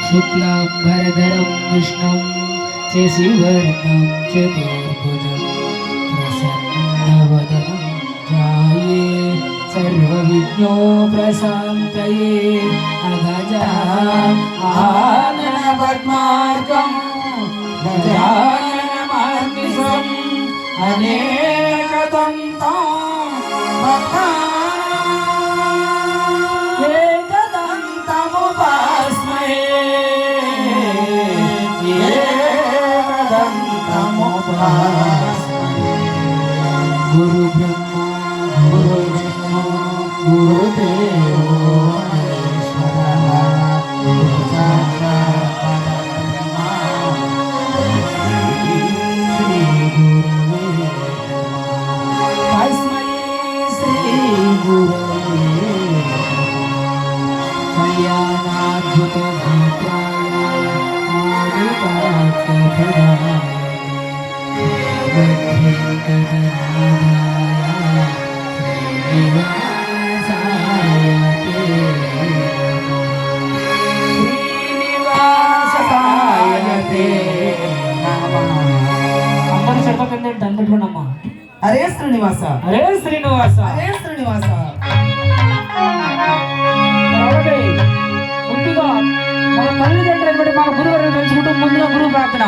शुक्लाम्बरधरं विष्णुं शशिवर्णं चतुर्भुजं प्रसन्नवदनं ध्याये सर्वविघ्नोपशान्तये अगजाननपद्मार्कं गजाननमहर्निशम् अनेकदन्तं एकदन्तमुपास्महे गुरु ब्रह्मा गुरु विष्णु गुरुदेवो महेश्वरः गुरु साक्षात् परब्रह्म श्री गुरवे तस्मै श्री गुरवे कल्याणाद्भुत भूताय आदितात्मफलाय హరే శ్రీనివాస హరే శ్రీనివాస హరే శ్రీనివాస. ముందుగా మన తల్లిదండ్రులు మన గురువులను తెలుసుకుంటూ ముందుగా గురువు ప్రార్థన.